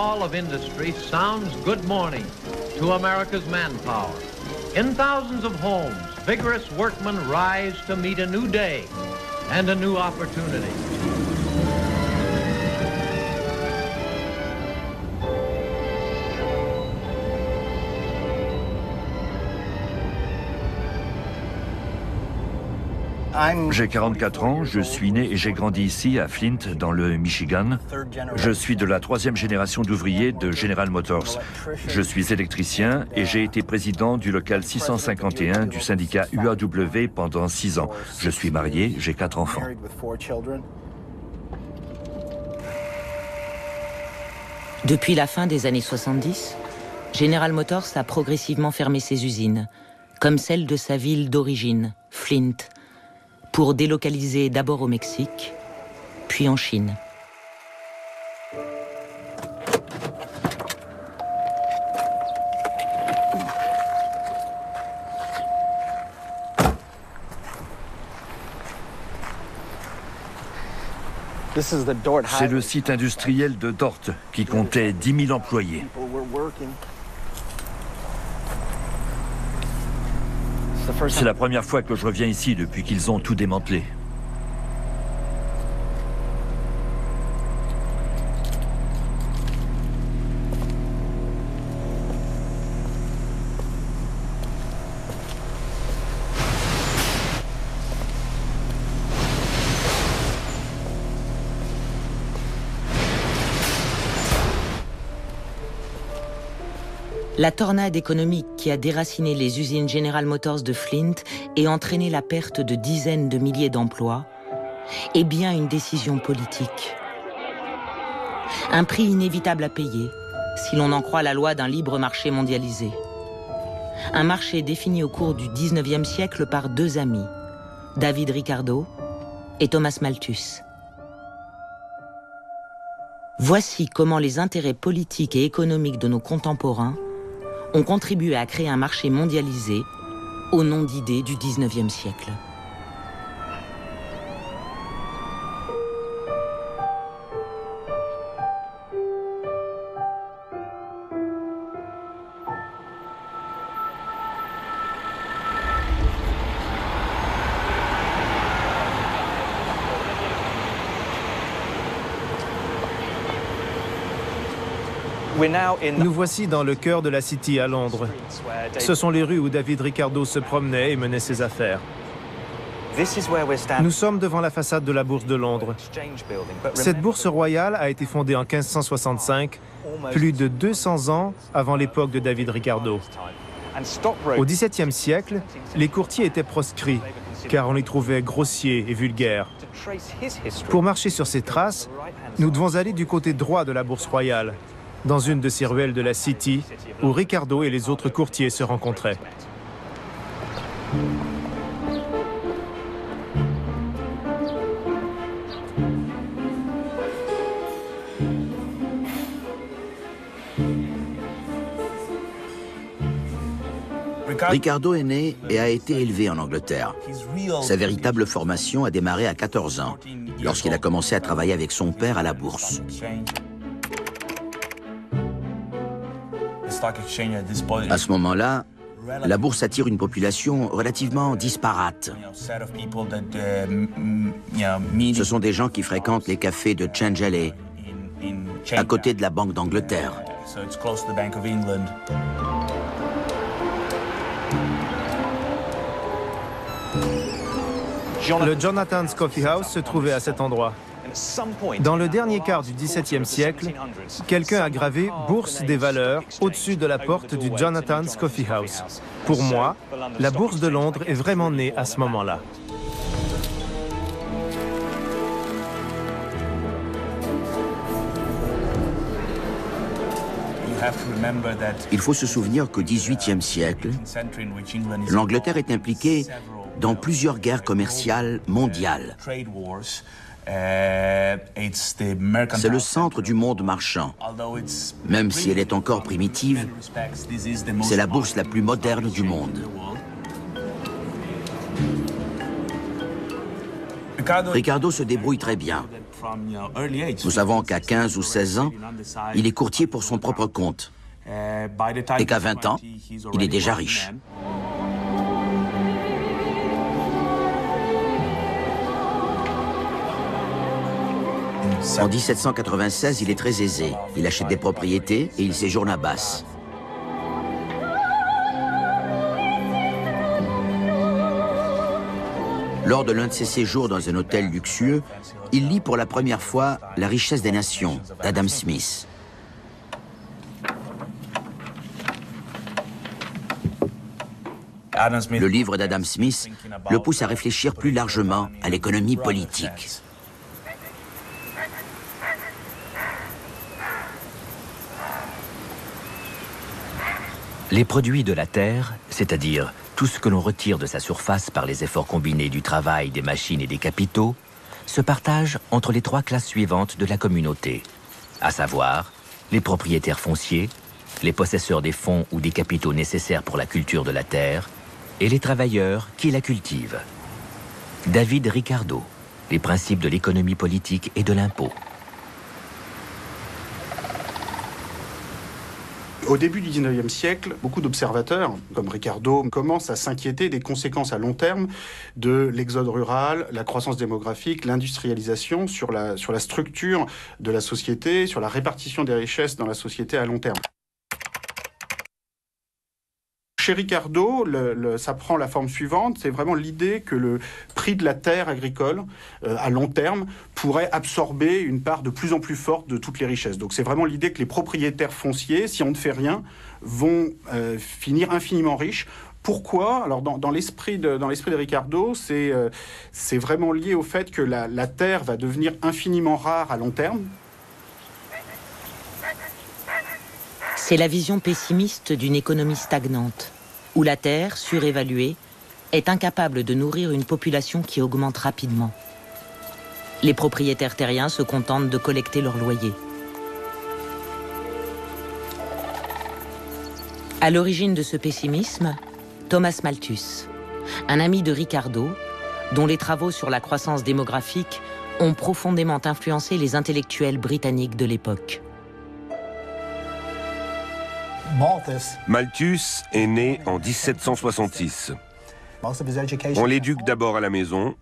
call of industry sounds good morning to America's manpower. In thousands of homes, vigorous workmen rise to meet a new day and a new opportunity. J'ai 44 ans, je suis né et j'ai grandi ici, à Flint, dans le Michigan. Je suis de la 3e génération d'ouvriers de General Motors. Je suis électricien et j'ai été président du local 651 du syndicat UAW pendant 6 ans. Je suis marié, j'ai 4 enfants. Depuis la fin des années 70, General Motors a progressivement fermé ses usines, comme celle de sa ville d'origine, Flint, pour délocaliser d'abord au Mexique, puis en Chine. C'est le site industriel de Dort, qui comptait 10 000 employés. C'est la première fois que je reviens ici depuis qu'ils ont tout démantelé. La tornade économique qui a déraciné les usines General Motors de Flint et entraîné la perte de dizaines de milliers d'emplois est bien une décision politique. Un prix inévitable à payer si l'on en croit la loi d'un libre marché mondialisé. Un marché défini au cours du 19e siècle par 2 amis, David Ricardo et Thomas Malthus. Voici comment les intérêts politiques et économiques de nos contemporains ont contribué à créer un marché mondialisé au nom d'idées du 19e siècle. Nous voici dans le cœur de la City à Londres. Ce sont les rues où David Ricardo se promenait et menait ses affaires. Nous sommes devant la façade de la Bourse de Londres. Cette bourse royale a été fondée en 1565, plus de 200 ans avant l'époque de David Ricardo. Au XVIIe siècle, les courtiers étaient proscrits, car on les trouvait grossiers et vulgaires. Pour marcher sur ces traces, nous devons aller du côté droit de la Bourse royale, dans une de ces ruelles de la City, où Ricardo et les autres courtiers se rencontraient. Ricardo est né et a été élevé en Angleterre. Sa véritable formation a démarré à 14 ans, lorsqu'il a commencé à travailler avec son père à la bourse. À ce moment-là, la bourse attire une population relativement disparate. Ce sont des gens qui fréquentent les cafés de Change Alley, à côté de la Banque d'Angleterre. Le Jonathan's Coffee House se trouvait à cet endroit. Dans le dernier quart du XVIIe siècle, quelqu'un a gravé « Bourse des valeurs » au-dessus de la porte du Jonathan's Coffee House. Pour moi, la Bourse de Londres est vraiment née à ce moment-là. Il faut se souvenir qu'au XVIIIe siècle, l'Angleterre est impliquée dans plusieurs guerres commerciales mondiales. C'est le centre du monde marchand. Même si elle est encore primitive, c'est la bourse la plus moderne du monde. Ricardo se débrouille très bien. Nous savons qu'à 15 ou 16 ans, il est courtier pour son propre compte et qu'à 20 ans, il est déjà riche. En 1796, il est très aisé. Il achète des propriétés et il séjourne à Basse. Lors de l'un de ses séjours dans un hôtel luxueux, il lit pour la première fois La richesse des nations d'Adam Smith. Le livre d'Adam Smith le pousse à réfléchir plus largement à l'économie politique. Les produits de la terre, c'est-à-dire tout ce que l'on retire de sa surface par les efforts combinés du travail, des machines et des capitaux, se partagent entre les trois classes suivantes de la communauté, à savoir les propriétaires fonciers, les possesseurs des fonds ou des capitaux nécessaires pour la culture de la terre, et les travailleurs qui la cultivent. David Ricardo, les principes de l'économie politique et de l'impôt. Au début du 19e siècle, beaucoup d'observateurs, comme Ricardo, commencent à s'inquiéter des conséquences à long terme de l'exode rural, la croissance démographique, l'industrialisation sur la structure de la société, sur la répartition des richesses dans la société à long terme. Chez Ricardo, ça prend la forme suivante, c'est vraiment l'idée que le prix de la terre agricole, à long terme, pourrait absorber une part de plus en plus forte de toutes les richesses. Donc c'est vraiment l'idée que les propriétaires fonciers, si on ne fait rien, vont finir infiniment riches. Pourquoi? Alors dans l'esprit de Ricardo, c'est vraiment lié au fait que la terre va devenir infiniment rare à long terme. C'est la vision pessimiste d'une économie stagnante, où la terre, surévaluée, est incapable de nourrir une population qui augmente rapidement. Les propriétaires terriens se contentent de collecter leur loyer. À l'origine de ce pessimisme, Thomas Malthus, un ami de Ricardo, dont les travaux sur la croissance démographique ont profondément influencé les intellectuels britanniques de l'époque. Malthus est né en 1766. On l'éduque d'abord à la maison,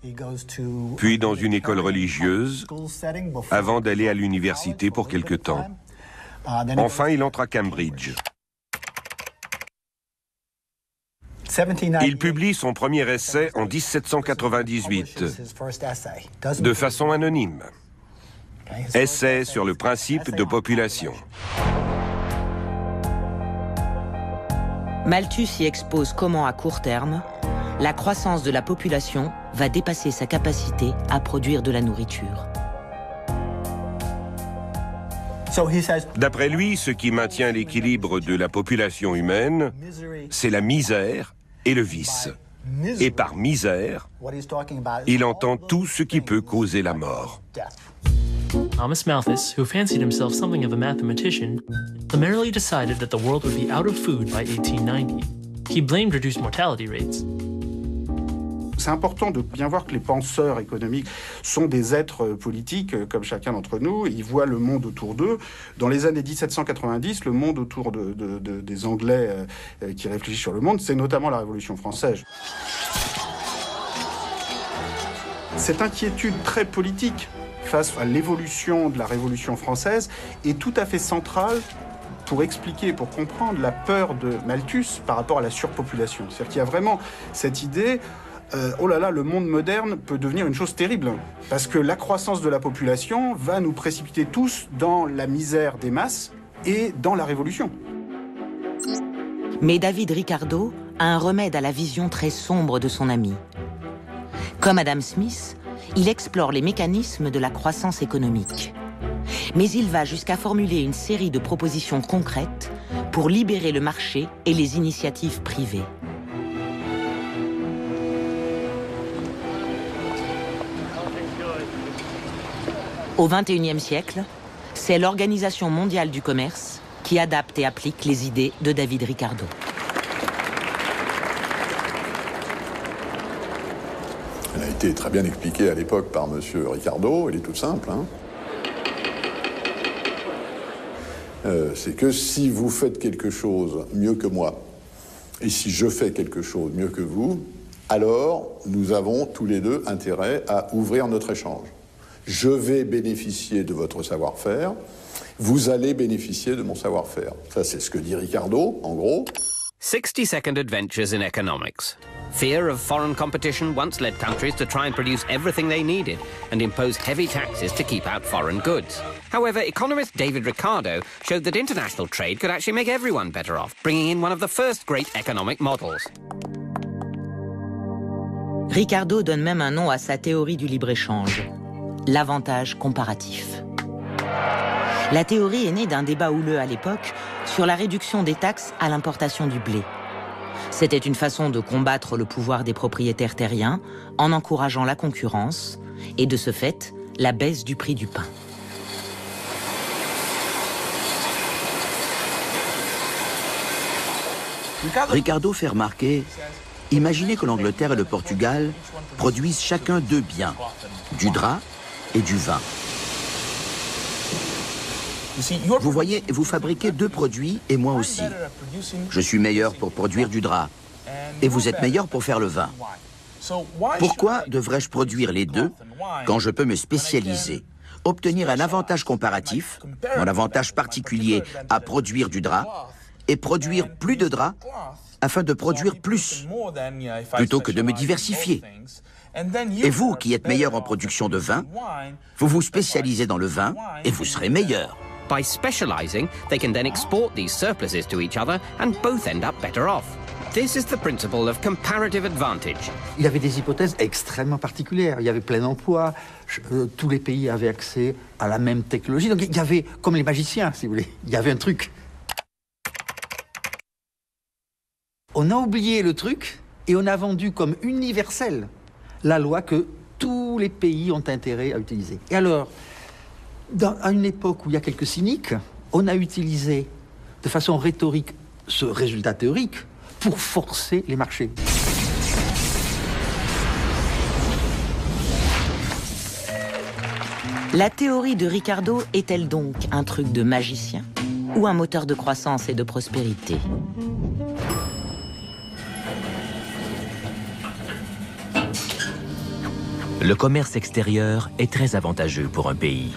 puis dans une école religieuse, avant d'aller à l'université pour quelque temps. Enfin, il entre à Cambridge. Il publie son premier essai en 1798, de façon anonyme. Essai sur le principe de population. Malthus y expose comment, à court terme, la croissance de la population va dépasser sa capacité à produire de la nourriture. D'après lui, ce qui maintient l'équilibre de la population humaine, c'est la misère et le vice. Et par misère, il entend tout ce qui peut causer la mort. Thomas Malthus, who fancied himself something of a mathematician, summarily decided that the world would be out of food by 1890. He blamed reduced mortality rates. C'est important de bien voir que les penseurs économiques sont des êtres politiques, comme chacun d'entre nous. Ils voient le monde autour d'eux. Dans les années 1790, le monde autour des Anglais qui réfléchissent sur le monde, c'est notamment la Révolution française. Cette inquiétude très politique face à l'évolution de la Révolution française est tout à fait centrale pour expliquer, pour comprendre la peur de Malthus par rapport à la surpopulation. C'est-à-dire qu'il y a vraiment cette idée, oh là là, le monde moderne peut devenir une chose terrible, parce que la croissance de la population va nous précipiter tous dans la misère des masses et dans la Révolution. Mais David Ricardo a un remède à la vision très sombre de son ami. Comme Adam Smith, il explore les mécanismes de la croissance économique. Mais il va jusqu'à formuler une série de propositions concrètes pour libérer le marché et les initiatives privées. Au XXIe siècle, c'est l'Organisation mondiale du commerce qui adapte et applique les idées de David été très bien expliquée à l'époque par M. Ricardo, elle est toute simple. C'est que si vous faites quelque chose mieux que moi, et si je fais quelque chose mieux que vous, alors nous avons tous les deux intérêt à ouvrir notre échange. Je vais bénéficier de votre savoir-faire, vous allez bénéficier de mon savoir-faire. Ça, c'est ce que dit Ricardo, en gros. 60-second adventures in economics. Fear of foreign competition once led countries to try and produce everything they needed and impose heavy taxes to keep out foreign goods. However, economist David Ricardo showed that international trade could actually make everyone better off, bringing in one of the first great economic models. Ricardo donne même un nom à sa théorie du libre-échange, l'avantage comparatif. La théorie est née d'un débat houleux à l'époque sur la réduction des taxes à l'importation du blé. C'était une façon de combattre le pouvoir des propriétaires terriens en encourageant la concurrence et de ce fait, la baisse du prix du pain. Ricardo fait remarquer, imaginez que l'Angleterre et le Portugal produisent chacun deux biens, du drap et du vin. Vous voyez, vous fabriquez deux produits et moi aussi. Je suis meilleur pour produire du drap et vous êtes meilleur pour faire le vin. Pourquoi devrais-je produire les deux quand je peux me spécialiser, obtenir un avantage comparatif, mon avantage particulier à produire du drap et produire plus de drap afin de produire plus, plutôt que de me diversifier. Et vous, qui êtes meilleur en production de vin, vous vous spécialisez dans le vin et vous serez meilleur. By specializing, they can then export these surpluses to each other and both end up better off. This is the principle of comparative advantage. Il y avait des hypothèses extrêmement particulières. Il y avait plein emploi, tous les pays avaient accès à la même technologie. Donc il y avait, comme les magiciens, si vous voulez, il y avait un truc. On a oublié le truc et on a vendu comme universelle la loi que tous les pays ont intérêt à utiliser. Et alors, à une époque où il y a quelques cyniques, on a utilisé de façon rhétorique ce résultat théorique pour forcer les marchés. La théorie de Ricardo est-elle donc un truc de magicien ou un moteur de croissance et de prospérité ? Le commerce extérieur est très avantageux pour un pays,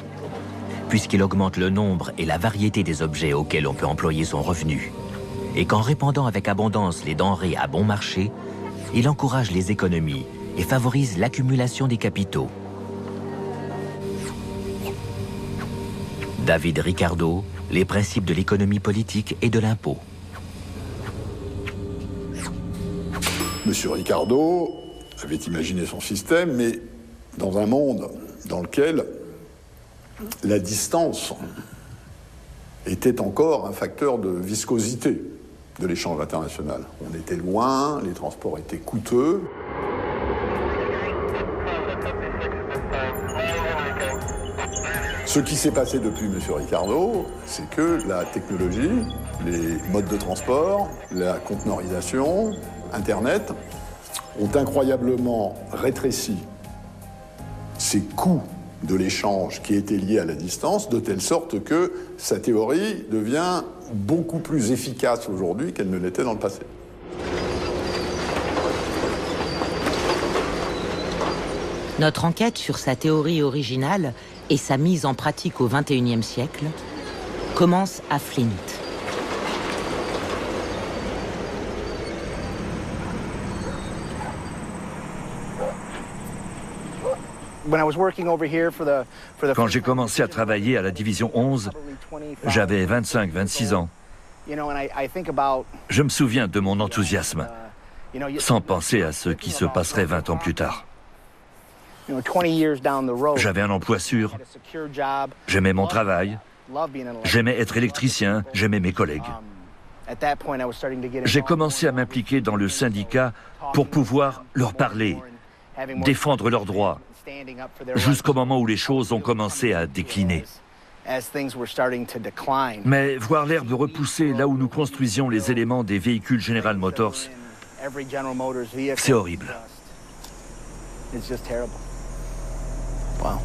puisqu'il augmente le nombre et la variété des objets auxquels on peut employer son revenu, et qu'en répandant avec abondance les denrées à bon marché, il encourage les économies et favorise l'accumulation des capitaux. David Ricardo, les principes de l'économie politique et de l'impôt. Monsieur Ricardo avait imaginé son système, mais dans un monde dans lequel la distance était encore un facteur de viscosité de l'échange international. On était loin, les transports étaient coûteux. Ce qui s'est passé depuis M. Ricardo, c'est que la technologie, les modes de transport, la conteneurisation, Internet, ont incroyablement rétréci ces coûts de l'échange qui étaient liés à la distance, de telle sorte que sa théorie devient beaucoup plus efficace aujourd'hui qu'elle ne l'était dans le passé. Notre enquête sur sa théorie originale et sa mise en pratique au XXIe siècle commence à Flint. Quand j'ai commencé à travailler à la division 11, j'avais 25-26 ans. Je me souviens de mon enthousiasme, sans penser à ce qui se passerait 20 ans plus tard. J'avais un emploi sûr, j'aimais mon travail, j'aimais être électricien, j'aimais mes collègues. J'ai commencé à m'impliquer dans le syndicat pour pouvoir leur parler, défendre leurs droits, jusqu'au moment où les choses ont commencé à décliner. Mais voir l'herbe repousser là où nous construisions les éléments des véhicules General Motors, c'est horrible. It's just terrible. Wow.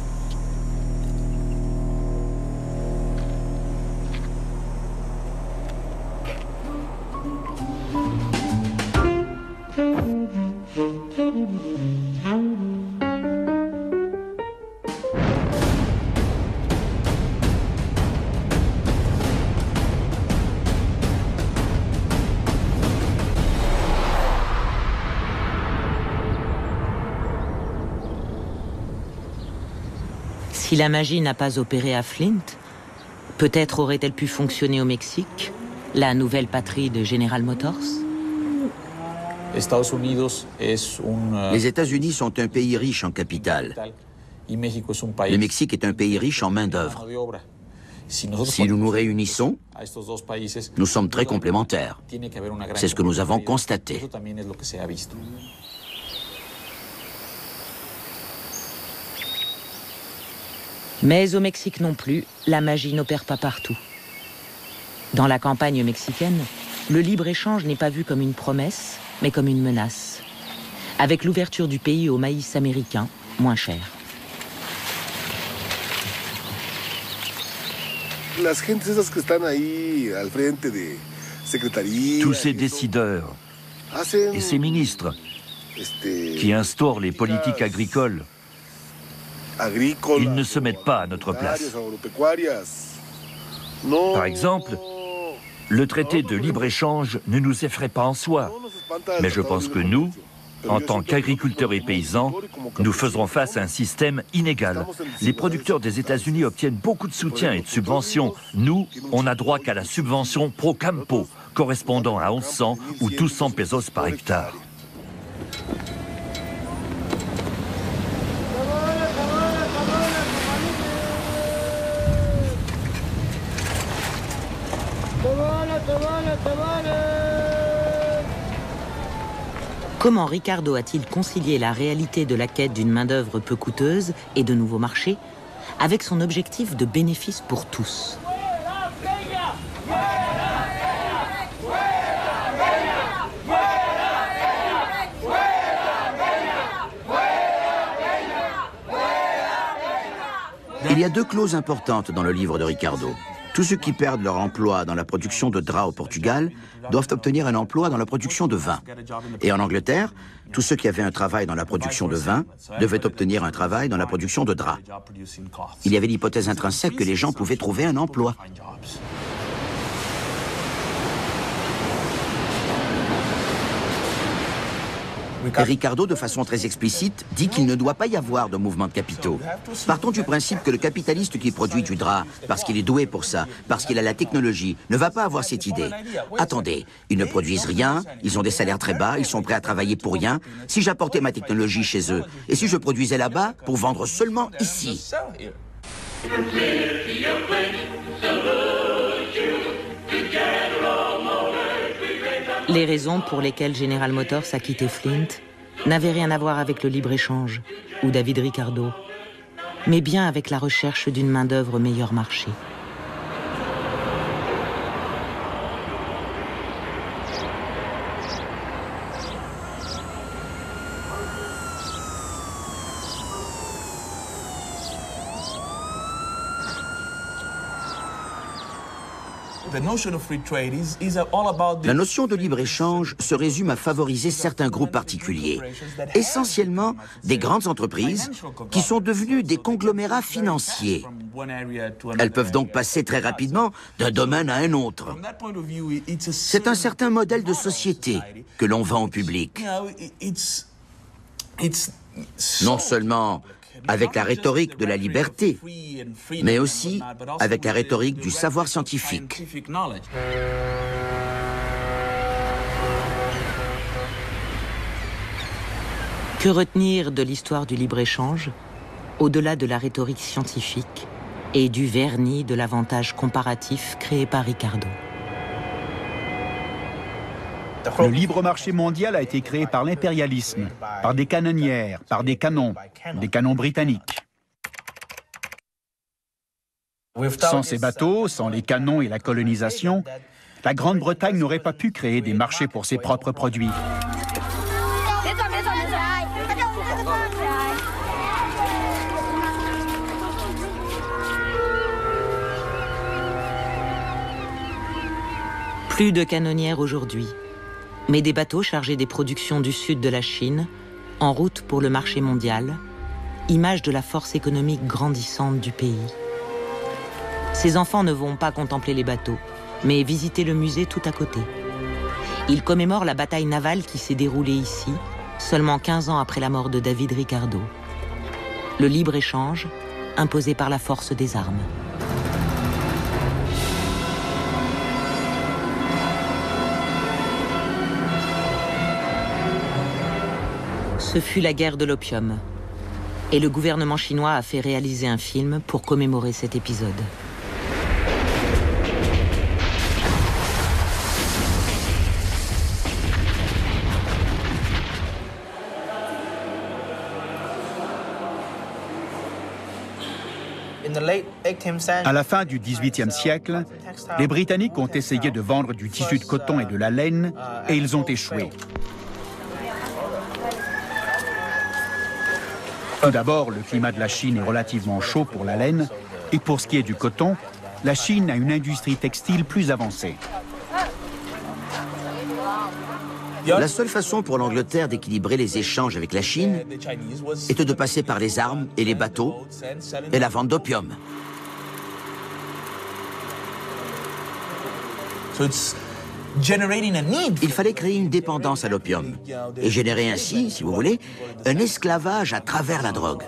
Si la magie n'a pas opéré à Flint, peut-être aurait-elle pu fonctionner au Mexique, la nouvelle patrie de General Motors? Les États-Unis sont un pays riche en capital. Le Mexique est un pays riche en main-d'œuvre. Si nous nous réunissons, nous sommes très complémentaires. C'est ce que nous avons constaté. Mais au Mexique non plus, la magie n'opère pas partout. Dans la campagne mexicaine, le libre-échange n'est pas vu comme une promesse, mais comme une menace. Avec l'ouverture du pays au maïs américain, moins cher. Tous ces décideurs et ces ministres qui instaurent les politiques agricoles, ils ne se mettent pas à notre place. Par exemple, le traité de libre-échange ne nous effraie pas en soi, mais je pense que nous, en tant qu'agriculteurs et paysans, nous faisons face à un système inégal. Les producteurs des États-Unis obtiennent beaucoup de soutien et de subventions. Nous, on n'a droit qu'à la subvention pro campo, correspondant à 1100 ou 1200 pesos par hectare. Comment Ricardo a-t-il concilié la réalité de la quête d'une main-d'œuvre peu coûteuse et de nouveaux marchés avec son objectif de bénéfice pour tous? Il y a deux clauses importantes dans le livre de Ricardo. Tous ceux qui perdent leur emploi dans la production de draps au Portugal doivent obtenir un emploi dans la production de vin. Et en Angleterre, tous ceux qui avaient un travail dans la production de vin devaient obtenir un travail dans la production de draps. Il y avait l'hypothèse intrinsèque que les gens pouvaient trouver un emploi. Et Ricardo, de façon très explicite, dit qu'il ne doit pas y avoir de mouvement de capitaux. Partons du principe que le capitaliste qui produit du drap, parce qu'il est doué pour ça, parce qu'il a la technologie, ne va pas avoir cette idée. Attendez, ils ne produisent rien, ils ont des salaires très bas, ils sont prêts à travailler pour rien. Si j'apportais ma technologie chez eux, et si je produisais là-bas pour vendre seulement ici? Les raisons pour lesquelles General Motors a quitté Flint n'avaient rien à voir avec le libre-échange ou David Ricardo, mais bien avec la recherche d'une main-d'œuvre meilleur marché. La notion de libre-échange se résume à favoriser certains groupes particuliers, essentiellement des grandes entreprises qui sont devenues des conglomérats financiers. Elles peuvent donc passer très rapidement d'un domaine à un autre. C'est un certain modèle de société que l'on vend au public. Non seulement avec la rhétorique de la liberté, mais aussi avec la rhétorique du savoir scientifique. Que retenir de l'histoire du libre-échange, au-delà de la rhétorique scientifique et du vernis de l'avantage comparatif créé par Ricardo? Le libre marché mondial a été créé par l'impérialisme, par des canonnières, par des canons britanniques. Sans ces bateaux, sans les canons et la colonisation, la Grande-Bretagne n'aurait pas pu créer des marchés pour ses propres produits. Plus de canonnières aujourd'hui, mais des bateaux chargés des productions du sud de la Chine, en route pour le marché mondial, image de la force économique grandissante du pays. Ces enfants ne vont pas contempler les bateaux, mais visiter le musée tout à côté. Ils commémorent la bataille navale qui s'est déroulée ici, seulement 15 ans après la mort de David Ricardo. Le libre-échange, imposé par la force des armes. Ce fut la guerre de l'opium. Et le gouvernement chinois a fait réaliser un film pour commémorer cet épisode. À la fin du XVIIIe siècle, les Britanniques ont essayé de vendre du tissu de coton et de la laine, et ils ont échoué. Tout d'abord, le climat de la Chine est relativement chaud pour la laine, et pour ce qui est du coton, la Chine a une industrie textile plus avancée. La seule façon pour l'Angleterre d'équilibrer les échanges avec la Chine était de passer par les armes et les bateaux et la vente d'opium. Il fallait créer une dépendance à l'opium et générer ainsi, si vous voulez, un esclavage à travers la drogue.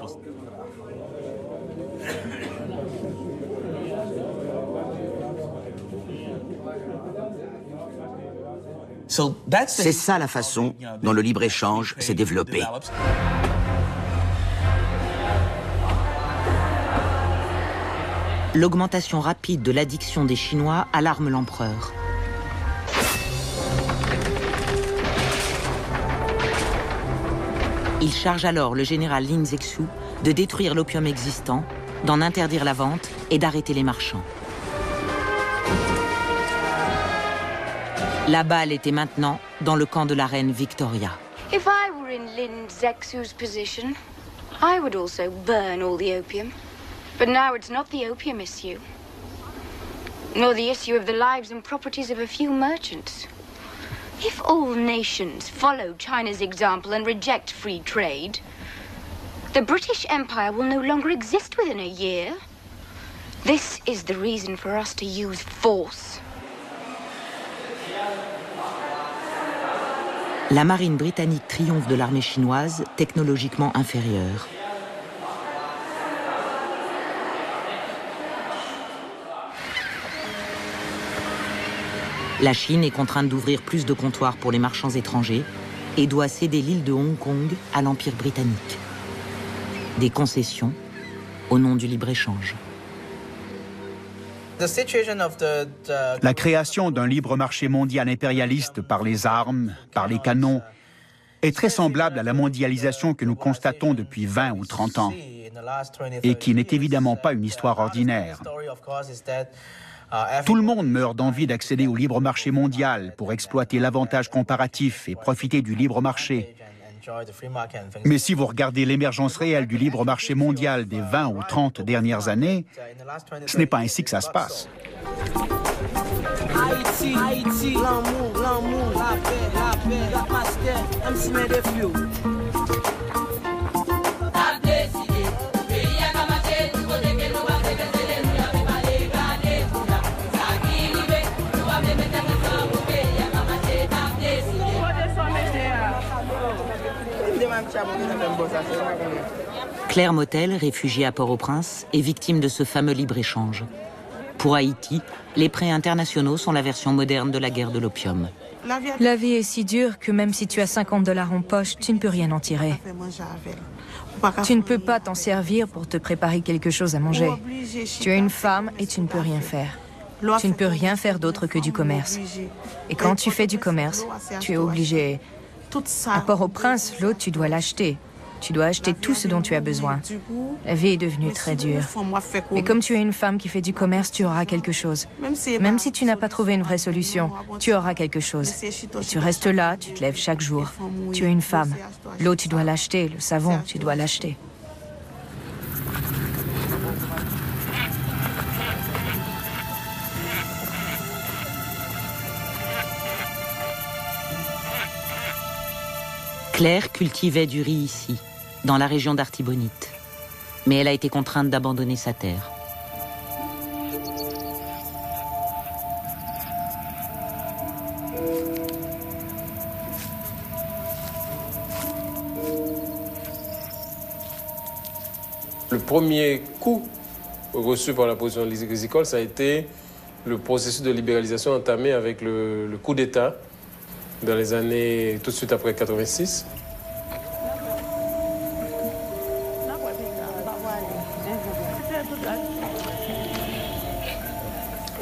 C'est ça la façon dont le libre-échange s'est développé. L'augmentation rapide de l'addiction des Chinois alarme l'empereur. Il charge alors le général Lin Zexu de détruire l'opium existant, d'en interdire la vente et d'arrêter les marchands. La balle était maintenant dans le camp de la reine Victoria. If I were in Lin Zexu's position, I would also burn all the opium. But now it's not the opium issue, nor the issue of the lives and properties of a few merchants. If all nations follow China's example and reject free trade, the British Empire will no longer exist within a year. This is the reason for us to use force. La marine britannique triomphe de l'armée chinoise, technologiquement inférieure. La Chine est contrainte d'ouvrir plus de comptoirs pour les marchands étrangers et doit céder l'île de Hong Kong à l'Empire britannique. Des concessions au nom du libre-échange. La création d'un libre marché mondial impérialiste par les armes, par les canons, est très semblable à la mondialisation que nous constatons depuis 20 ou 30 ans et qui n'est évidemment pas une histoire ordinaire. Tout le monde meurt d'envie d'accéder au libre marché mondial pour exploiter l'avantage comparatif et profiter du libre marché. Mais si vous regardez l'émergence réelle du libre marché mondial des 20 ou 30 dernières années, ce n'est pas ainsi que ça se passe. Claire Motel, réfugiée à Port-au-Prince, est victime de ce fameux libre-échange. Pour Haïti, les prêts internationaux sont la version moderne de la guerre de l'opium. La vie est si dure que même si tu as $50 en poche, tu ne peux rien en tirer. Tu ne peux pas t'en servir pour te préparer quelque chose à manger. Tu es une femme et tu ne peux rien faire. Tu ne peux rien faire d'autre que du commerce. Et quand tu fais du commerce, tu es obligé. À Port-au-Prince, l'eau, tu dois l'acheter. Tu dois acheter tout ce dont tu as besoin. La vie est devenue très dure. Et comme tu es une femme qui fait du commerce, tu auras quelque chose. Même si tu n'as pas trouvé une vraie solution, tu auras quelque chose. Et tu restes là, tu te lèves chaque jour. Tu es une femme. L'eau, tu dois l'acheter. Le savon, tu dois l'acheter. Claire cultivait du riz ici, dans la région d'Artibonite. Mais elle a été contrainte d'abandonner sa terre. Le premier coup reçu par la position agricole, ça a été le processus de libéralisation entamé avec le coup d'État dans les années tout de suite après 86.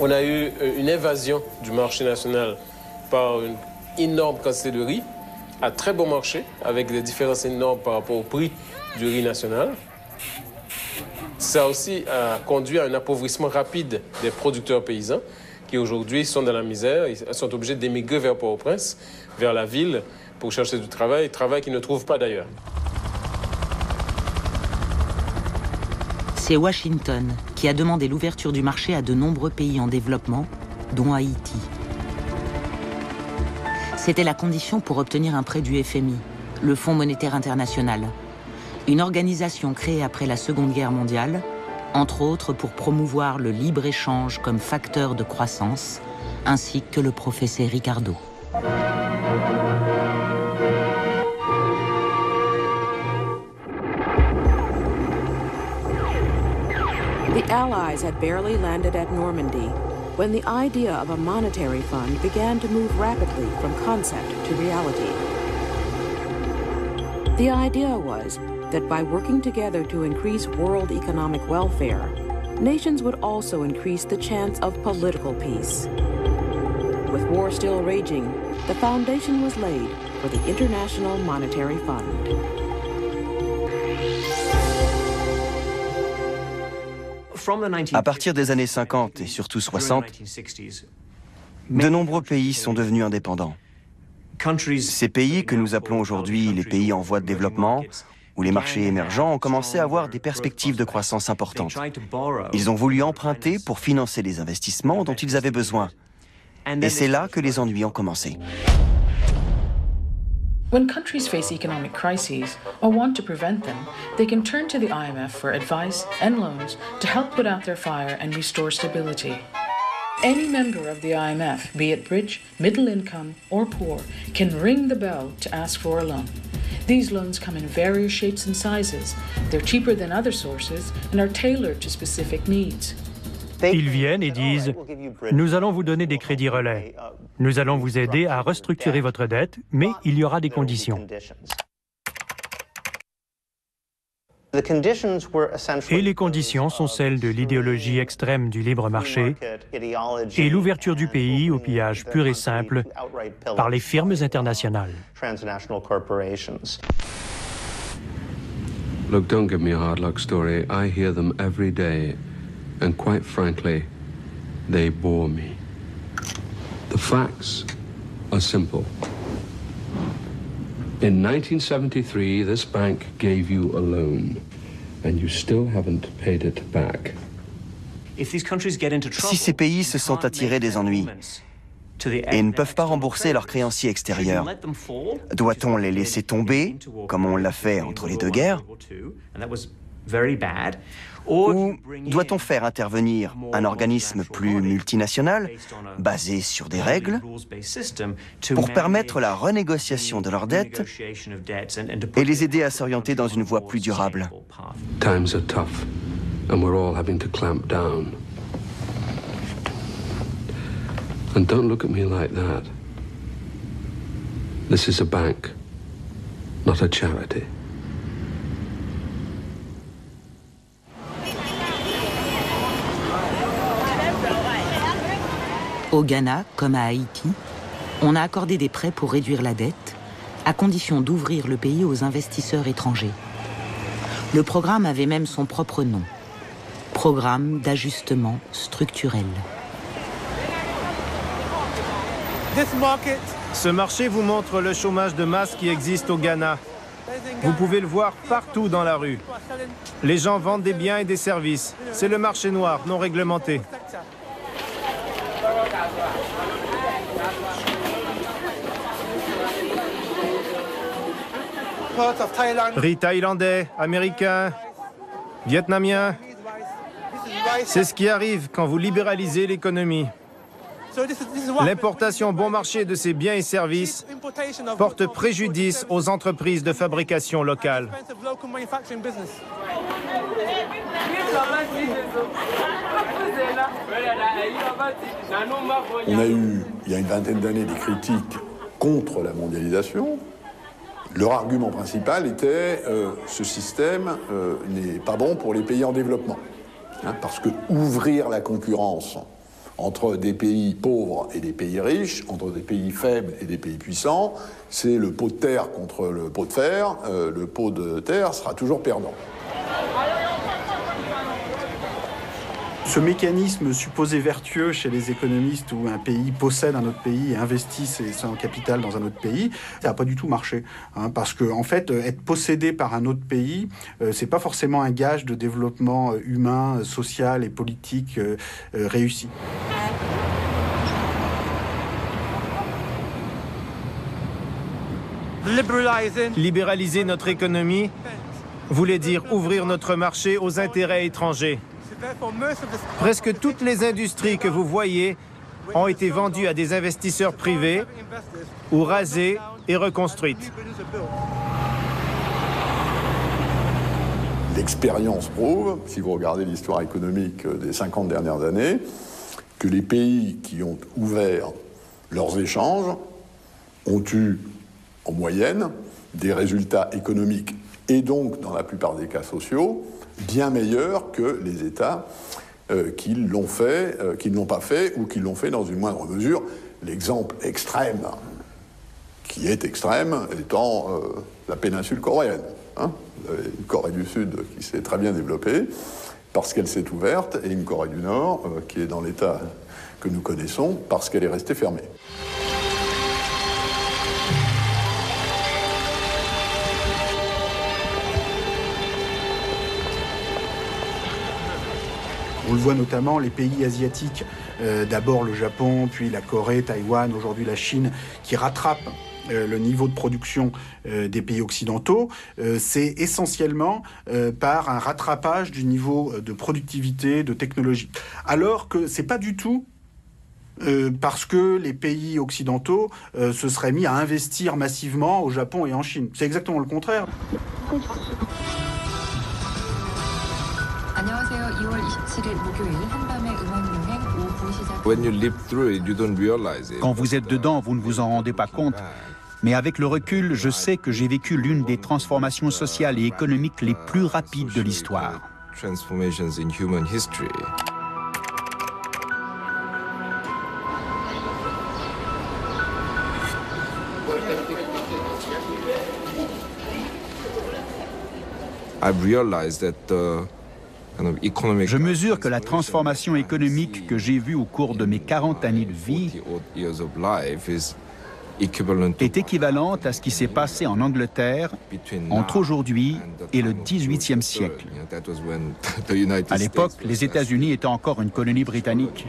On a eu une invasion du marché national par une énorme quantité de riz à très bon marché, avec des différences énormes par rapport au prix du riz national. Ça aussi a conduit à un appauvrissement rapide des producteurs paysans qui aujourd'hui sont dans la misère. Ils sont obligés d'émigrer vers Port-au-Prince, vers la ville, pour chercher du travail qu'ils ne trouvent pas d'ailleurs. C'est Washington qui a demandé l'ouverture du marché à de nombreux pays en développement, dont Haïti. C'était la condition pour obtenir un prêt du FMI, le Fonds monétaire international, une organisation créée après la Seconde Guerre mondiale, entre autres pour promouvoir le libre-échange comme facteur de croissance, ainsi que le professeur Ricardo. The Allies had barely landed at Normandy when the idea of a monetary fund began to move rapidly from concept to reality. The idea was that by working together to increase world economic welfare, nations would also increase the chance of political peace. With war still raging, the foundation was laid for the International Monetary Fund. À partir des années 50 et surtout 60, de nombreux pays sont devenus indépendants. Ces pays que nous appelons aujourd'hui les pays en voie de développement, où les marchés émergents ont commencé à avoir des perspectives de croissance importantes. Ils ont voulu emprunter pour financer les investissements dont ils avaient besoin. Et c'est là que les ennuis ont commencé. When countries face economic crises or want to prevent them, they can turn to the IMF for advice and loans to help put out their fire and restore stability. Any member of the IMF, be it rich, middle income, or poor, can ring the bell to ask for a loan. These loans come in various shapes and sizes. They're cheaper than other sources and are tailored to specific needs. Ils viennent et disent « Nous allons vous donner des crédits relais. Nous allons vous aider à restructurer votre dette, mais il y aura des conditions. » Et les conditions sont celles de l'idéologie extrême du libre marché et l'ouverture du pays au pillage pur et simple par les firmes internationales. Look, don't give me a hard luck story. I hear them every day. And quite frankly, they bore me. The facts are simple. In 1973, this bank gave you a loan, and you still haven't paid it back. Si ces pays se sont attirés des ennuis et ne peuvent pas rembourser leurs créanciers extérieurs, doit-on les laisser tomber, comme on l'a fait entre les deux guerres ? Ou doit-on faire intervenir un organisme plus multinational, basé sur des règles, pour permettre la renégociation de leurs dettes et les aider à s'orienter dans une voie plus durable? Times are tough, and we're all having to clamp down. And don't look at me like that. This is a bank, not a charity. Au Ghana, comme à Haïti, on a accordé des prêts pour réduire la dette, à condition d'ouvrir le pays aux investisseurs étrangers. Le programme avait même son propre nom, Programme d'ajustement structurel. Ce marché vous montre le chômage de masse qui existe au Ghana. Vous pouvez le voir partout dans la rue. Les gens vendent des biens et des services. C'est le marché noir non réglementé. Riz thaïlandais, américain, vietnamien. C'est ce qui arrive quand vous libéralisez l'économie. L'importation bon marché de ces biens et services porte préjudice aux entreprises de fabrication locale. On a eu, il y a une vingtaine d'années, des critiques contre la mondialisation. Leur argument principal était ce système n'est pas bon pour les pays en développement. Parce que ouvrir la concurrence entre des pays pauvres et des pays riches, entre des pays faibles et des pays puissants, c'est le pot de terre contre le pot de fer. Le pot de terre sera toujours perdant. Ce mécanisme supposé vertueux chez les économistes où un pays possède un autre pays et investit son capital dans un autre pays, ça n'a pas du tout marché. Parce que, en fait, être possédé par un autre pays, c'est pas forcément un gage de développement humain, social et politique réussi. Libéraliser notre économie voulait dire ouvrir notre marché aux intérêts étrangers. Presque toutes les industries que vous voyez ont été vendues à des investisseurs privés ou rasées et reconstruites. L'expérience prouve, si vous regardez l'histoire économique des 50 dernières années, que les pays qui ont ouvert leurs échanges ont eu, en moyenne, des résultats économiques et donc, dans la plupart des cas sociaux, bien meilleurs que les États qui l'ont fait, qui ne l'ont pas fait ou qui l'ont fait dans une moindre mesure. L'exemple extrême, qui est extrême, étant la péninsule coréenne. Une Corée du Sud qui s'est très bien développée parce qu'elle s'est ouverte, et une Corée du Nord qui est dans l'état que nous connaissons parce qu'elle est restée fermée. On le voit notamment, les pays asiatiques, d'abord le Japon, puis la Corée, Taïwan, aujourd'hui la Chine, qui rattrapent le niveau de production des pays occidentaux, c'est essentiellement par un rattrapage du niveau de productivité, de technologie. Alors que c'est pas du tout parce que les pays occidentaux se seraient mis à investir massivement au Japon et en Chine. C'est exactement le contraire. Quand vous êtes dedans, vous ne vous en rendez pas compte. Mais avec le recul, je sais que j'ai vécu l'une des transformations sociales et économiques les plus rapides de l'histoire. Je mesure que la transformation économique que j'ai vue au cours de mes 40 années de vie est équivalente à ce qui s'est passé en Angleterre entre aujourd'hui et le XVIIIe siècle. À l'époque, les États-Unis étaient encore une colonie britannique.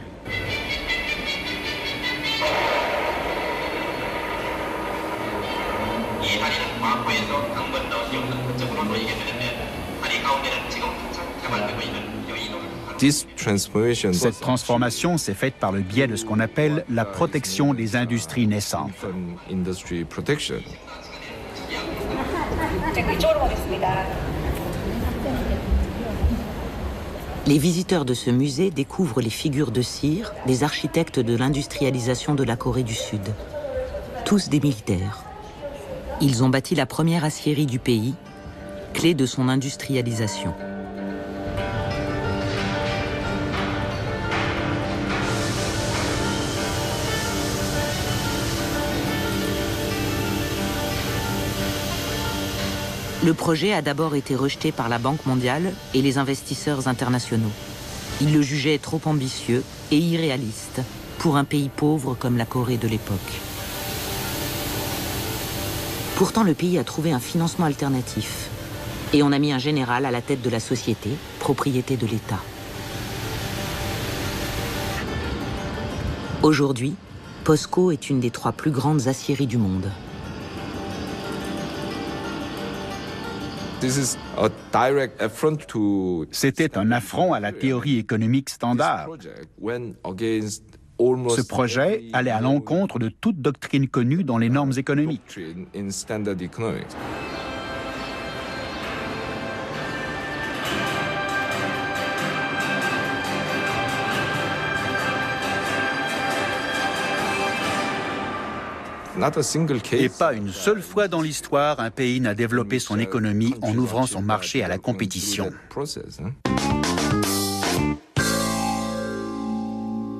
Cette transformation s'est faite par le biais de ce qu'on appelle la protection des industries naissantes. Les visiteurs de ce musée découvrent les figures de cire des architectes de l'industrialisation de la Corée du Sud. Tous des militaires. Ils ont bâti la première aciérie du pays, clé de son industrialisation. Le projet a d'abord été rejeté par la Banque mondiale et les investisseurs internationaux. Ils le jugeaient trop ambitieux et irréaliste pour un pays pauvre comme la Corée de l'époque. Pourtant, le pays a trouvé un financement alternatif et on a mis un général à la tête de la société, propriété de l'État. Aujourd'hui, POSCO est une des 3 plus grandes aciéries du monde. C'était un affront à la théorie économique standard. Ce projet allait à l'encontre de toute doctrine connue dans les normes économiques. Et pas une seule fois dans l'histoire, un pays n'a développé son économie en ouvrant son marché à la compétition.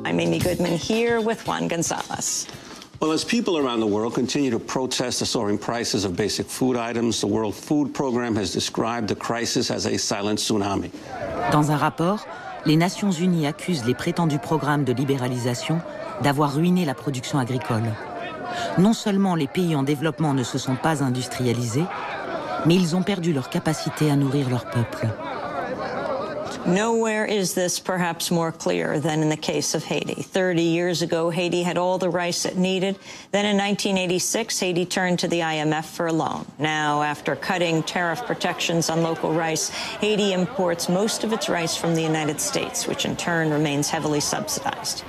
I'm Amy Goodman here with Juan Gonzalez. Well, as people around the world continue to protest the soaring prices of basic food items, the World Food Programme has described the crisis as a silent tsunami. Dans un rapport, les Nations Unies accusent les prétendus programmes de libéralisation d'avoir ruiné la production agricole. Non seulement les pays en développement ne se sont pas industrialisés, mais ils ont perdu leur capacité à nourrir leur peuple. Nowhere is this perhaps more clear than in the case of Haiti. 30 years ago, Haiti had all the rice it needed. Then in 1986, Haiti turned to the IMF for a loan. Now, after cutting tariff protections on local rice, Haiti imports most of its rice from the United States, which in turn remains heavily subsidized.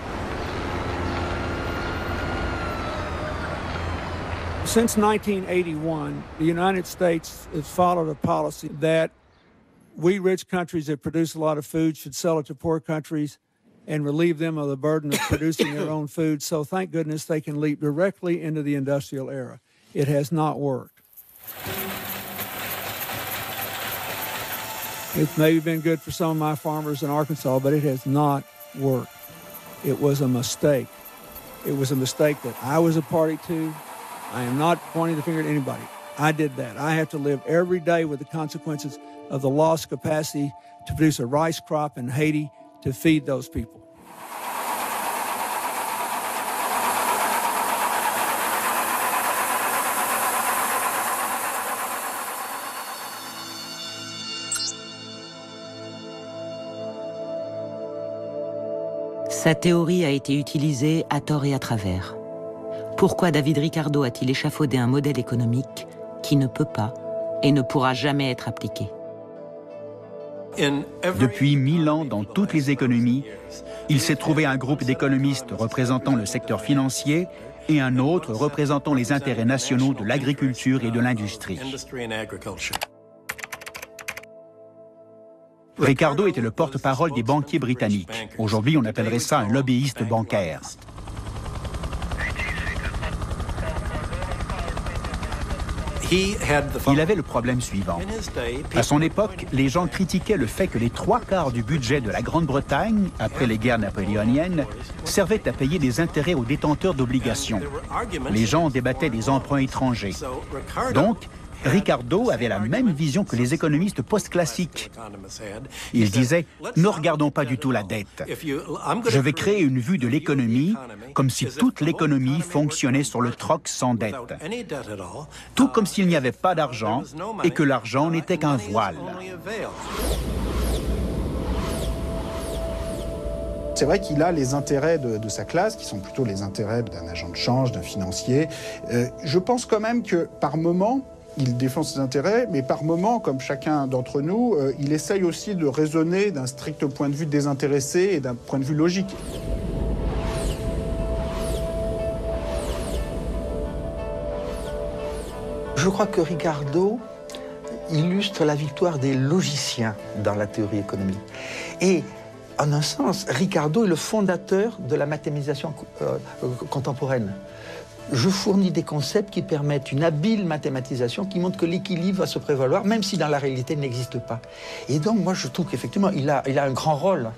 Since 1981, the United States has followed a policy that we rich countries that produce a lot of food should sell it to poor countries and relieve them of the burden of producing their own food. So thank goodness they can leap directly into the industrial era. It has not worked. It's maybe been good for some of my farmers in Arkansas, but it has not worked. It was a mistake. It was a mistake that I was a party to. I am not pointing the finger at anybody. I did that. I have to live every day with the consequences of the lost capacity to produce a rice crop in Haiti to feed those people. Sa théorie a été utilisée à tort et à travers. Pourquoi David Ricardo a-t-il échafaudé un modèle économique qui ne peut pas et ne pourra jamais être appliqué? Depuis 1000 ans, dans toutes les économies, il s'est trouvé un groupe d'économistes représentant le secteur financier et un autre représentant les intérêts nationaux de l'agriculture et de l'industrie. Ricardo était le porte-parole des banquiers britanniques. Aujourd'hui, on appellerait ça un lobbyiste bancaire. Il avait le problème suivant. À son époque, les gens critiquaient le fait que les 3/4 du budget de la Grande-Bretagne, après les guerres napoléoniennes, servaient à payer des intérêts aux détenteurs d'obligations. Les gens débattaient des emprunts étrangers. Donc, Ricardo avait la même vision que les économistes post-classiques. Il disait « Ne regardons pas du tout la dette. Je vais créer une vue de l'économie comme si toute l'économie fonctionnait sur le troc sans dette. Tout comme s'il n'y avait pas d'argent et que l'argent n'était qu'un voile. » C'est vrai qu'il a les intérêts de sa classe, qui sont plutôt les intérêts d'un agent de change, d'un financier. Je pense quand même que par moment, il défend ses intérêts, mais par moments, comme chacun d'entre nous, il essaye aussi de raisonner d'un strict point de vue désintéressé et d'un point de vue logique. Je crois que Ricardo illustre la victoire des logiciens dans la théorie économique. Et en un sens, Ricardo est le fondateur de la mathématisation contemporaine. Je fournis des concepts qui permettent une habile mathématisation qui montre que l'équilibre va se prévaloir, même si dans la réalité il n'existe pas. Et donc moi je trouve qu'effectivement il a un grand rôle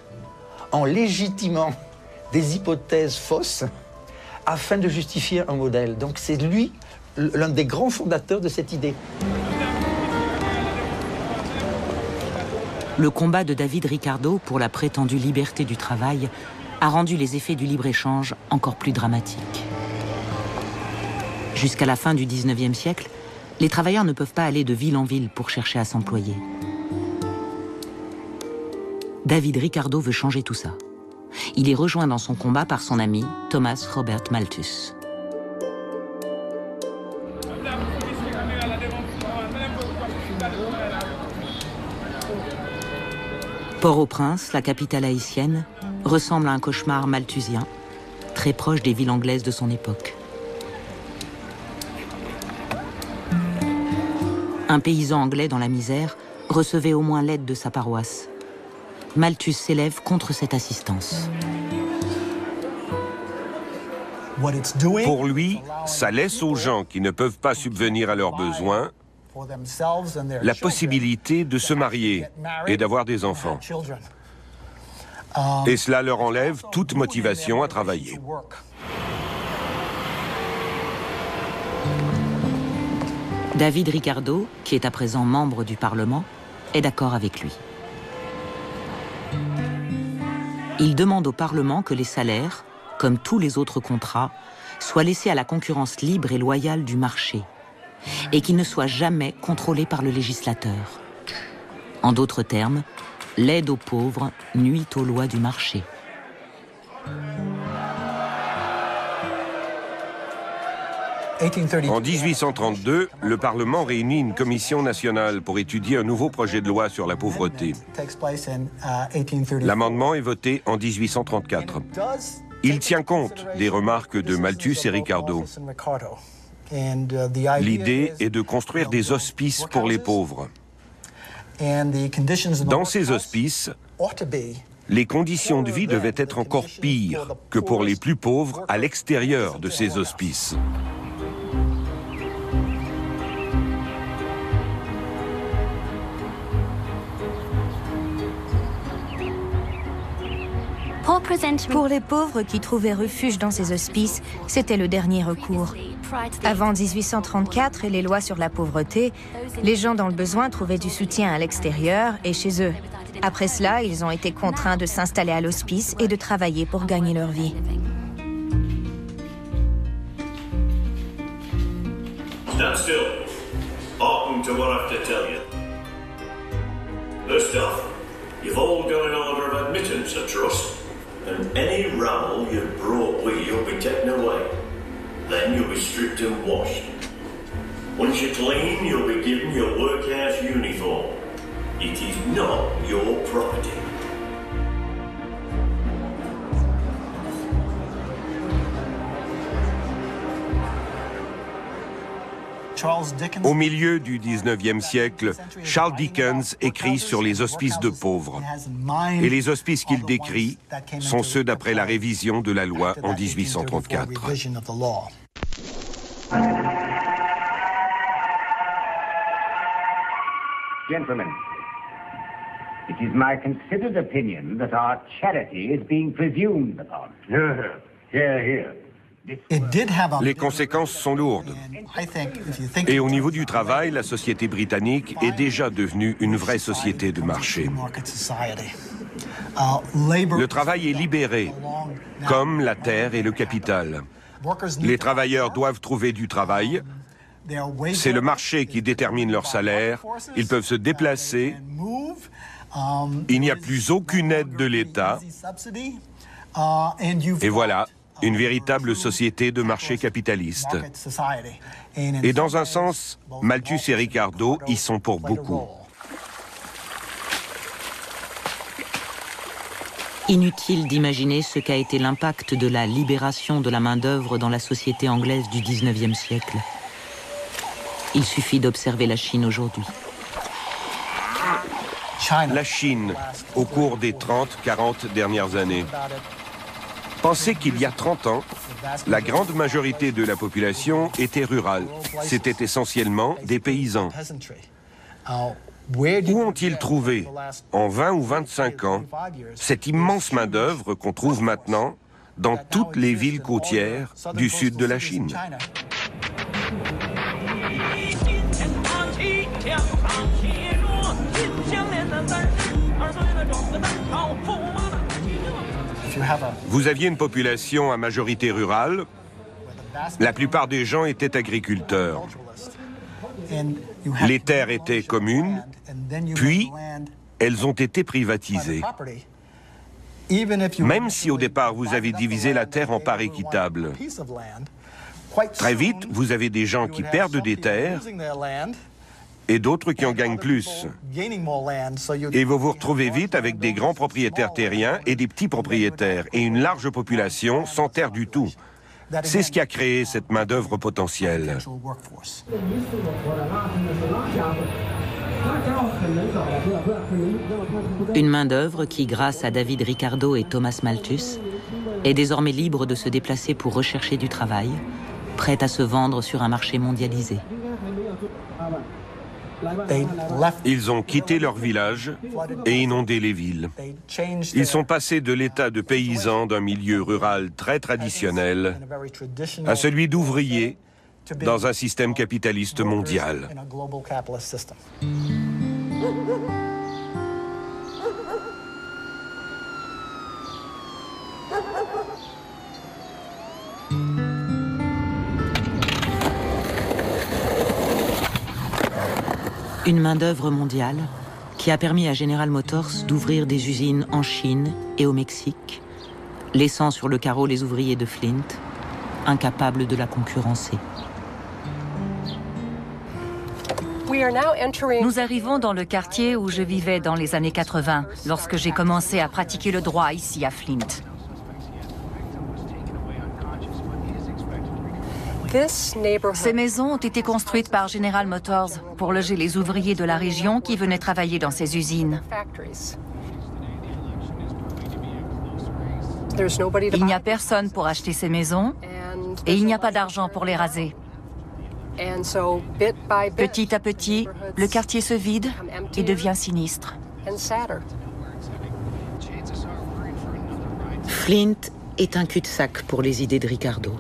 en légitimant des hypothèses fausses afin de justifier un modèle. Donc c'est lui l'un des grands fondateurs de cette idée. Le combat de David Ricardo pour la prétendue liberté du travail a rendu les effets du libre-échange encore plus dramatiques. Jusqu'à la fin du 19e siècle, les travailleurs ne peuvent pas aller de ville en ville pour chercher à s'employer. David Ricardo veut changer tout ça. Il est rejoint dans son combat par son ami Thomas Robert Malthus. Port-au-Prince, la capitale haïtienne, ressemble à un cauchemar malthusien, très proche des villes anglaises de son époque. Un paysan anglais dans la misère recevait au moins l'aide de sa paroisse. Malthus s'élève contre cette assistance. Pour lui, ça laisse aux gens qui ne peuvent pas subvenir à leurs besoins la possibilité de se marier et d'avoir des enfants. Et cela leur enlève toute motivation à travailler. David Ricardo, qui est à présent membre du Parlement, est d'accord avec lui. Il demande au Parlement que les salaires, comme tous les autres contrats, soient laissés à la concurrence libre et loyale du marché et qu'ils ne soient jamais contrôlés par le législateur. En d'autres termes, l'aide aux pauvres nuit aux lois du marché. En 1832, le Parlement réunit une commission nationale pour étudier un nouveau projet de loi sur la pauvreté. L'amendement est voté en 1834. Il tient compte des remarques de Malthus et Ricardo. L'idée est de construire des hospices pour les pauvres. Dans ces hospices, les conditions de vie devaient être encore pires que pour les plus pauvres à l'extérieur de ces hospices. Pour les pauvres qui trouvaient refuge dans ces hospices, c'était le dernier recours. Avant 1834 et les lois sur la pauvreté, les gens dans le besoin trouvaient du soutien à l'extérieur et chez eux. Après cela, ils ont été contraints de s'installer à l'hospice et de travailler pour gagner leur vie. Stand still. Hearken to what I have to tell you. First off, you've all got an order of admittance, I trust. And any rabble you've brought with you will be taken away. Then you'll be stripped and washed. Once you're clean, you'll be given your workhouse uniform. It is not your property. Au milieu du 19e siècle, Charles Dickens écrit sur les hospices de pauvres. Et les hospices qu'il décrit sont ceux d'après la révision de la loi en 1834. Gentlemen, it is my considered opinion that our charity is being presumed upon. Hear, hear. Les conséquences sont lourdes. Et au niveau du travail, la société britannique est déjà devenue une vraie société de marché. Le travail est libéré, comme la terre et le capital. Les travailleurs doivent trouver du travail. C'est le marché qui détermine leur salaire. Ils peuvent se déplacer. Il n'y a plus aucune aide de l'État. Et voilà, une véritable société de marché capitaliste. Et dans un sens, Malthus et Ricardo y sont pour beaucoup. Inutile d'imaginer ce qu'a été l'impact de la libération de la main-d'œuvre dans la société anglaise du XIXe siècle. Il suffit d'observer la Chine aujourd'hui. La Chine, au cours des 30-40 dernières années. Pensez qu'il y a 30 ans, la grande majorité de la population était rurale. C'était essentiellement des paysans. Où ont-ils trouvé, en 20 ou 25 ans, cette immense main-d'œuvre qu'on trouve maintenant dans toutes les villes côtières du sud de la Chine? Vous aviez une population à majorité rurale. La plupart des gens étaient agriculteurs. Les terres étaient communes, puis elles ont été privatisées. Même si au départ vous avez divisé la terre en parts équitables, très vite vous avez des gens qui perdent des terres et d'autres qui en gagnent plus. Et vous vous retrouvez vite avec des grands propriétaires terriens et des petits propriétaires, et une large population sans terre du tout. C'est ce qui a créé cette main-d'œuvre potentielle. Une main-d'œuvre qui, grâce à David Ricardo et Thomas Malthus, est désormais libre de se déplacer pour rechercher du travail, prête à se vendre sur un marché mondialisé. Ils ont quitté leur village et inondé les villes. Ils sont passés de l'état de paysans d'un milieu rural très traditionnel à celui d'ouvriers dans un système capitaliste mondial. Une main-d'œuvre mondiale qui a permis à General Motors d'ouvrir des usines en Chine et au Mexique, laissant sur le carreau les ouvriers de Flint, incapables de la concurrencer. Nous arrivons dans le quartier où je vivais dans les années 80, lorsque j'ai commencé à pratiquer le droit ici à Flint. Ces maisons ont été construites par General Motors pour loger les ouvriers de la région qui venaient travailler dans ces usines. Il n'y a personne pour acheter ces maisons et il n'y a pas d'argent pour les raser. Petit à petit, le quartier se vide et devient sinistre. Flint est un cul-de-sac pour les idées de Ricardo.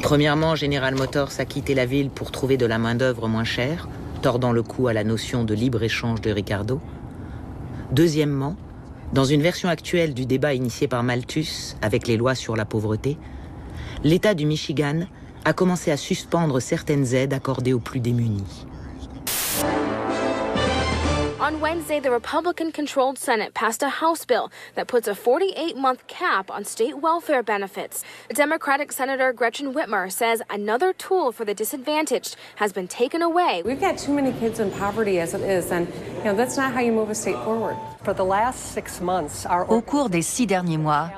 Premièrement, General Motors a quitté la ville pour trouver de la main-d'œuvre moins chère, tordant le cou à la notion de libre-échange de Ricardo. Deuxièmement, dans une version actuelle du débat initié par Malthus avec les lois sur la pauvreté, l'État du Michigan a commencé à suspendre certaines aides accordées aux plus démunis. On Wednesday, the Republican-controlled Senate passed a House bill that puts a 48-month cap on state welfare benefits. Democratic Senator Gretchen Whitmer says another tool for the disadvantaged has been taken away. We've got too many kids in poverty as it is, and that's not how you move a state forward. For the last 6 months, Au cours des 6 derniers mois,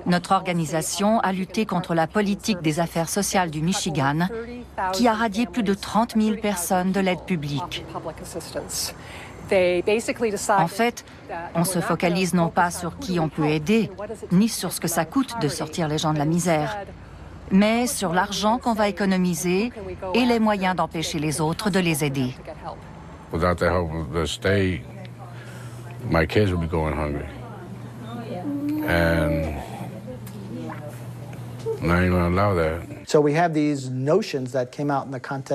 notre organisation a lutté contre la politique des affaires sociales du Michigan, qui a radié plus de 30 000 personnes de l'aide publique. En fait, on se focalise non pas sur qui on peut aider, ni sur ce que ça coûte de sortir les gens de la misère, mais sur l'argent qu'on va économiser et les moyens d'empêcher les autres de les aider. Without the help of the state, my kids would be going hungry. And I'm not even going to allow that.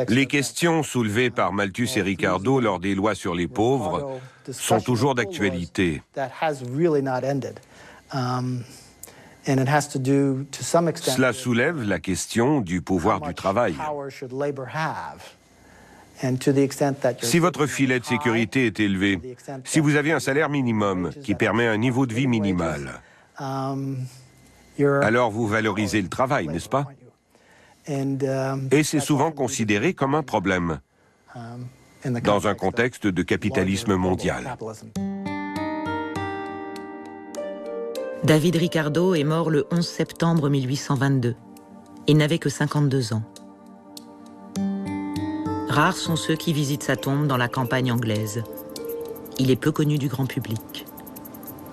Les questions soulevées par Malthus et Ricardo lors des lois sur les pauvres sont toujours d'actualité. Cela soulève la question du pouvoir du travail. Si votre filet de sécurité est élevé, si vous avez un salaire minimum qui permet un niveau de vie minimal, alors vous valorisez le travail, n'est-ce pas? Et c'est souvent considéré comme un problème dans un contexte de capitalisme mondial. David Ricardo est mort le 11 septembre 1822. Il n'avait que 52 ans. Rares sont ceux qui visitent sa tombe dans la campagne anglaise. Il est peu connu du grand public.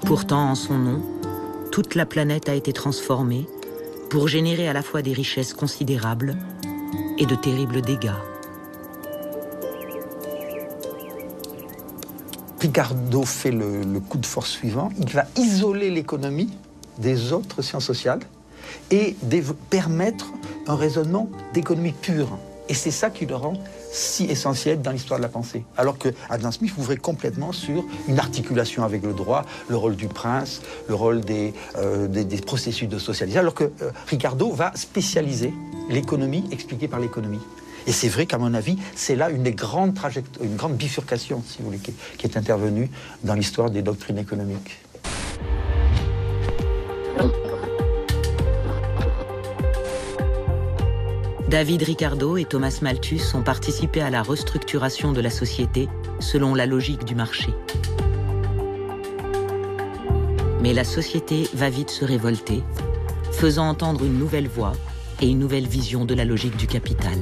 Pourtant, en son nom, toute la planète a été transformée pour générer à la fois des richesses considérables et de terribles dégâts. Ricardo fait le coup de force suivant. Il va isoler l'économie des autres sciences sociales et permettre un raisonnement d'économie pure. Et c'est ça qui le rend si essentiel dans l'histoire de la pensée. Alors que Adam Smith ouvrait complètement sur une articulation avec le droit, le rôle du prince, le rôle des processus de socialisation, alors que Ricardo va spécialiser l'économie expliquée par l'économie. Et c'est vrai qu'à mon avis, c'est là une grande bifurcation, si vous voulez, qui est intervenue dans l'histoire des doctrines économiques. David Ricardo et Thomas Malthus ont participé à la restructuration de la société selon la logique du marché. Mais la société va vite se révolter, faisant entendre une nouvelle voix et une nouvelle vision de la logique du capital.